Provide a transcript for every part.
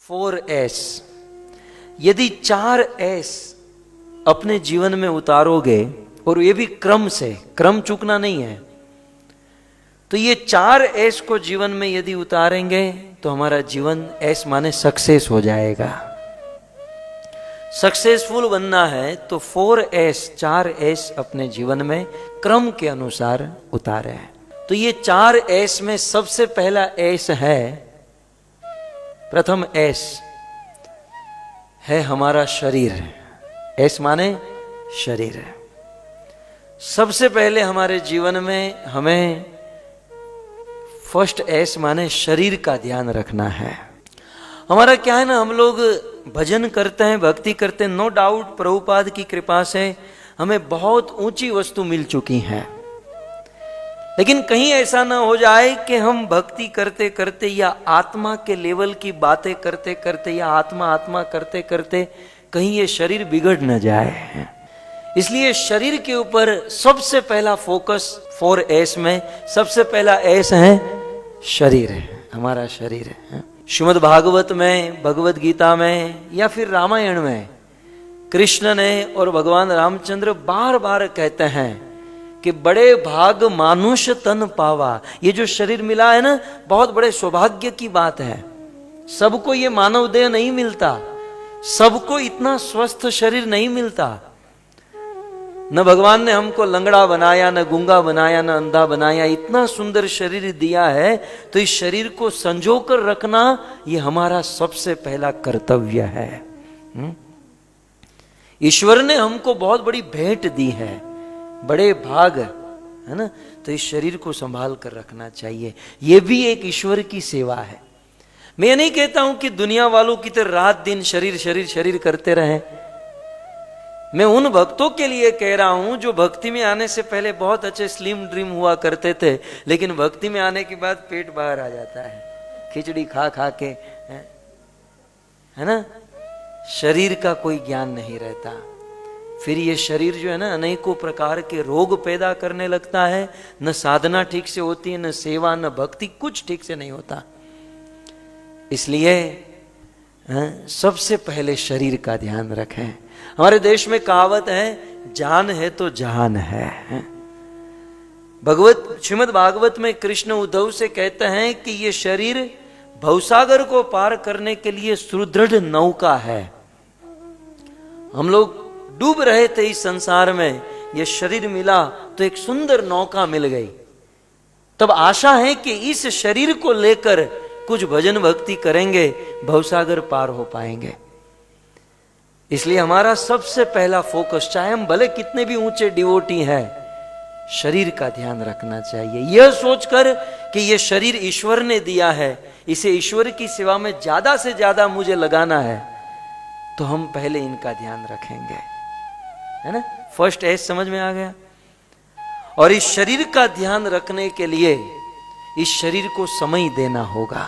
4S। यदि 4S अपने जीवन में उतारोगे, और ये भी क्रम से, क्रम चूकना नहीं है, तो ये 4S को जीवन में यदि उतारेंगे तो हमारा जीवन S माने सक्सेस हो जाएगा। सक्सेसफुल बनना है तो 4S अपने जीवन में क्रम के अनुसार उतारे। तो ये 4S में सबसे पहला S है, प्रथम S है हमारा शरीर। S माने शरीर। सबसे पहले हमारे जीवन में हमें फर्स्ट S माने शरीर का ध्यान रखना है। हमारा क्या है ना, हम लोग भजन करते हैं, भक्ति करते हैं, नो डाउट प्रभुपाद की कृपा से हमें बहुत ऊंची वस्तु मिल चुकी है। लेकिन कहीं ऐसा ना हो जाए कि हम भक्ति करते करते या आत्मा के लेवल की बातें करते करते या आत्मा आत्मा करते करते कहीं ये शरीर बिगड़ न जाए। इसलिए शरीर के ऊपर सबसे पहला फोकस 4S में सबसे पहला S है शरीर, हमारा शरीर है। श्रीमद् भागवत में, भगवत गीता में या फिर रामायण में कृष्ण ने और भगवान रामचंद्र बार बार कहते हैं कि बड़े भाग मानुष तन पावा। ये जो शरीर मिला है ना, बहुत बड़े सौभाग्य की बात है। सबको ये मानव देह नहीं मिलता, सबको इतना स्वस्थ शरीर नहीं मिलता। न भगवान ने हमको लंगड़ा बनाया, न गूंगा बनाया, न अंधा बनाया, इतना सुंदर शरीर दिया है। तो इस शरीर को संजो कर रखना ये हमारा सबसे पहला कर्तव्य है। ईश्वर ने हमको बहुत बड़ी भेंट दी है, बड़े भाग है ना, तो इस शरीर को संभाल कर रखना चाहिए। ये भी एक ईश्वर की सेवा है। मैं ये नहीं कहता हूं कि दुनिया वालों की तरह रात दिन शरीर शरीर शरीर करते रहें। मैं उन भक्तों के लिए कह रहा हूं जो भक्ति में आने से पहले बहुत अच्छे स्लिम ड्रीम हुआ करते थे, लेकिन भक्ति में आने के बाद पेट बाहर आ जाता है, खिचड़ी खा खा के, है ना, शरीर का कोई ज्ञान नहीं रहता। फिर ये शरीर जो है ना, अनेकों प्रकार के रोग पैदा करने लगता है। न साधना ठीक से होती है, न सेवा, न भक्ति, कुछ ठीक से नहीं होता। इसलिए सबसे पहले शरीर का ध्यान रखें। हमारे देश में कहावत है, जान है तो जहान है। श्रीमद् भागवत में कृष्ण उद्धव से कहते हैं कि ये शरीर भवसागर को पार करने के लिए सुदृढ़ नौका है। हम लोग डूब रहे थे इस संसार में, ये शरीर मिला तो एक सुंदर नौका मिल गई। तब आशा है कि इस शरीर को लेकर कुछ भजन भक्ति करेंगे, भवसागर पार हो पाएंगे। इसलिए हमारा सबसे पहला फोकस, चाहे हम भले कितने भी ऊंचे डिवोटी हैं, शरीर का ध्यान रखना चाहिए। यह सोचकर कि यह शरीर ईश्वर ने दिया है, इसे ईश्वर की सेवा में ज्यादा से ज्यादा मुझे लगाना है, तो हम पहले इनका ध्यान रखेंगे, है ना। फर्स्ट S समझ में आ गया। और इस शरीर का ध्यान रखने के लिए इस शरीर को समय देना होगा।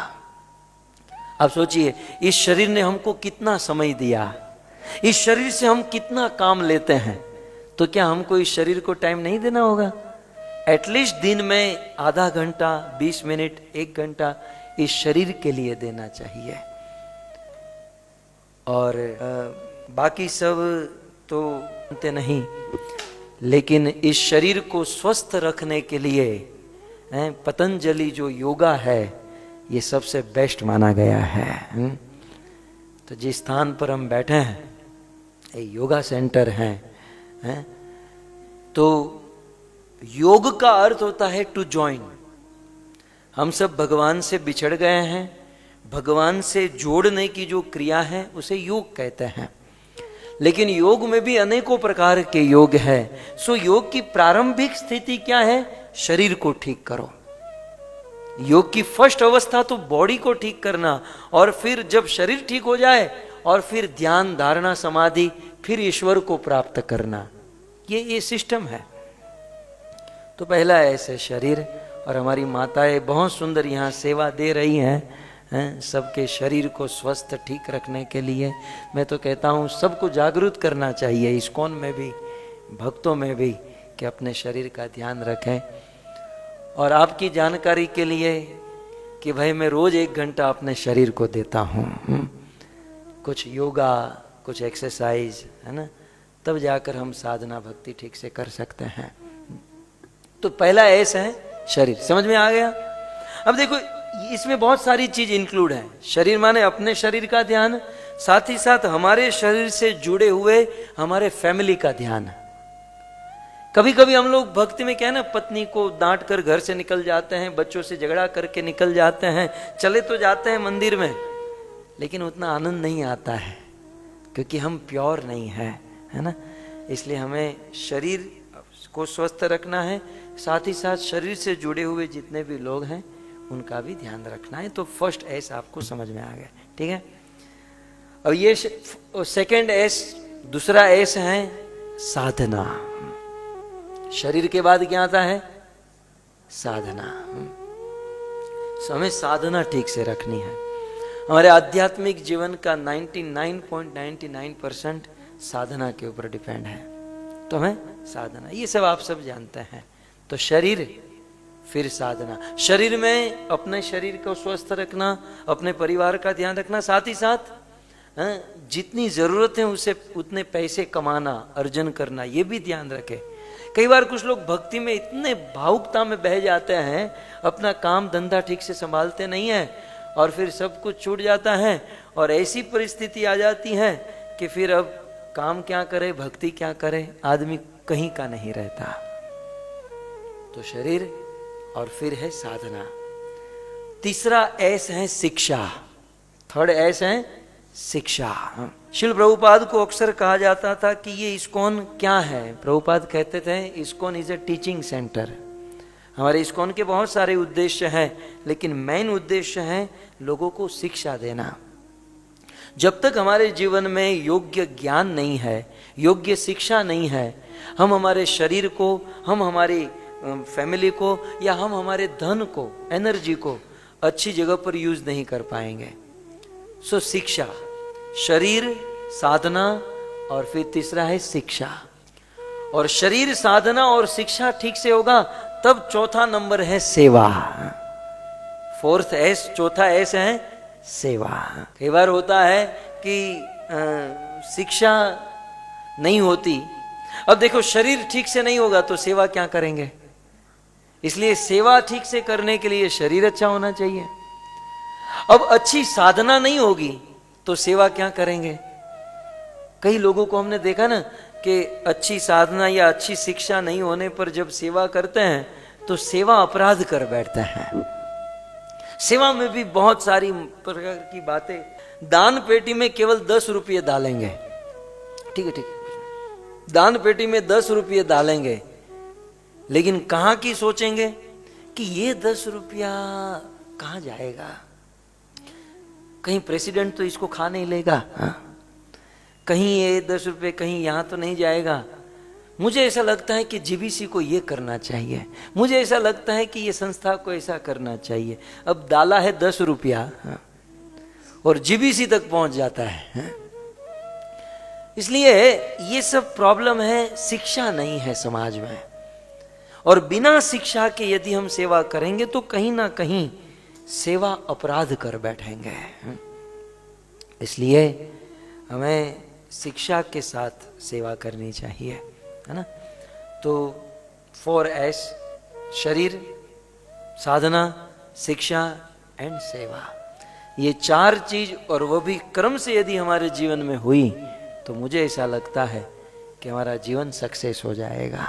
आप सोचिए, इस शरीर ने हमको कितना समय दिया, इस शरीर से हम कितना काम लेते हैं, तो क्या हमको इस शरीर को टाइम नहीं देना होगा? एटलीस्ट दिन में आधा घंटा, 20 मिनट, 1 घंटा इस शरीर के लिए देना चाहिए। और बाकी सब तो जानते नहीं, लेकिन इस शरीर को स्वस्थ रखने के लिए पतंजलि जो योगा है, ये सबसे बेस्ट माना गया है। तो जिस स्थान पर हम बैठे हैं, ये योगा सेंटर है, तो योग का अर्थ होता है टू जॉइन। हम सब भगवान से बिछड़ गए हैं, भगवान से जोड़ने की जो क्रिया है उसे योग कहते हैं। लेकिन योग में भी अनेकों प्रकार के योग है। सो योग की प्रारंभिक स्थिति क्या है? शरीर को ठीक करो। योग की फर्स्ट अवस्था तो बॉडी को ठीक करना, और फिर जब शरीर ठीक हो जाए और फिर ध्यान, धारणा, समाधि, फिर ईश्वर को प्राप्त करना, ये सिस्टम है। तो पहला ऐसे शरीर, और हमारी माताएं बहुत सुंदर यहाँ सेवा दे रही हैं सबके शरीर को स्वस्थ ठीक रखने के लिए। मैं तो कहता हूँ सबको जागरूक करना चाहिए, इस्कॉन में भी, भक्तों में भी, कि अपने शरीर का ध्यान रखें। और आपकी जानकारी के लिए कि भाई मैं रोज 1 घंटा अपने शरीर को देता हूँ। कुछ योगा, कुछ एक्सरसाइज, है ना, तब जाकर हम साधना भक्ति ठीक से कर सकते हैं। तो पहला एस है शरीर। समझ में आ गया? अब देखो इसमें बहुत सारी चीज इंक्लूड है। शरीर माने अपने शरीर का ध्यान, साथ ही साथ हमारे शरीर से जुड़े हुए हमारे फैमिली का ध्यान। कभी कभी हम लोग भक्ति में क्या है ना, पत्नी को डांट कर घर से निकल जाते हैं, बच्चों से झगड़ा करके निकल जाते हैं, चले तो जाते हैं मंदिर में, लेकिन उतना आनंद नहीं आता है क्योंकि हम प्योर नहीं है, है ना। इसलिए हमें शरीर को स्वस्थ रखना है, साथ ही साथ शरीर से जुड़े हुए जितने भी लोग हैं उनका भी ध्यान रखना है। तो फर्स्ट एस आपको समझ में आ गया, ठीक है। अब ये सेकंड एस, दूसरा एस है साधना। शरीर के बाद क्या आता है? साधना। हमें साधना ठीक से रखनी है। हमारे आध्यात्मिक जीवन का 99.99% साधना के ऊपर डिपेंड है। तो हमें साधना, ये सब आप सब जानते हैं। तो शरीर, फिर साधना। शरीर में अपने शरीर को स्वस्थ रखना, अपने परिवार का ध्यान रखना, साथ ही साथ जितनी जरूरत है उसे उतने पैसे कमाना, अर्जन करना, ये भी ध्यान रखे। कई बार कुछ लोग भक्ति में इतने भावुकता में बह जाते हैं, अपना काम धंधा ठीक से संभालते नहीं है और फिर सब कुछ छूट जाता है और ऐसी परिस्थिति आ जाती है कि फिर अब काम क्या करे, भक्ति क्या करे, आदमी कहीं का नहीं रहता। तो शरीर और फिर है साधना। तीसरा एस है शिक्षा। थर्ड एस है शिक्षा। श्रील प्रभुपाद को अक्सर कहा जाता था कि ये इस्कॉन क्या है। प्रभुपाद कहते थे ISKCON is a teaching centre. हमारे इस्कॉन के बहुत सारे उद्देश्य हैं, लेकिन मेन उद्देश्य है लोगों को शिक्षा देना। जब तक हमारे जीवन में योग्य ज्ञान नहीं है, योग्य शिक्षा नहीं है, हम हमारे शरीर को, हम हमारी फैमिली को, या हम हमारे धन को, एनर्जी को अच्छी जगह पर यूज नहीं कर पाएंगे। सो शिक्षा, शरीर, साधना और फिर तीसरा है शिक्षा। और शरीर, साधना और शिक्षा ठीक से होगा तब चौथा नंबर है सेवा। फोर्थ एस, चौथा एस है सेवा। कई बार होता है कि शिक्षा नहीं होती। अब देखो शरीर ठीक से नहीं होगा तो सेवा क्या करेंगे? इसलिए सेवा ठीक से करने के लिए शरीर अच्छा होना चाहिए। अब अच्छी साधना नहीं होगी तो सेवा क्या करेंगे? कई लोगों को हमने देखा ना कि अच्छी साधना या अच्छी शिक्षा नहीं होने पर जब सेवा करते हैं तो सेवा अपराध कर बैठते हैं। सेवा में भी बहुत सारी प्रकार की बातें। दान पेटी में केवल 10 रुपये डालेंगे, ठीक है, ठीक है, दान पेटी में 10 रुपये डालेंगे, लेकिन कहां की सोचेंगे कि ये 10 रुपया कहां जाएगा? कहीं प्रेसिडेंट तो इसको खा नहीं लेगा, कहीं ये 10 रुपये कहीं यहां तो नहीं जाएगा। मुझे ऐसा लगता है कि जीबीसी को ये करना चाहिए, मुझे ऐसा लगता है कि ये संस्था को ऐसा करना चाहिए। अब डाला है 10 रुपया और जीबीसी तक पहुंच जाता है। इसलिए ये सब प्रॉब्लम है, शिक्षा नहीं है समाज में। और बिना शिक्षा के यदि हम सेवा करेंगे तो कहीं ना कहीं सेवा अपराध कर बैठेंगे। इसलिए हमें शिक्षा के साथ सेवा करनी चाहिए, है ना। तो 4S, शरीर, साधना, शिक्षा एंड सेवा, ये 4 चीज, और वो भी क्रम से यदि हमारे जीवन में हुई तो मुझे ऐसा लगता है कि हमारा जीवन सक्सेस हो जाएगा।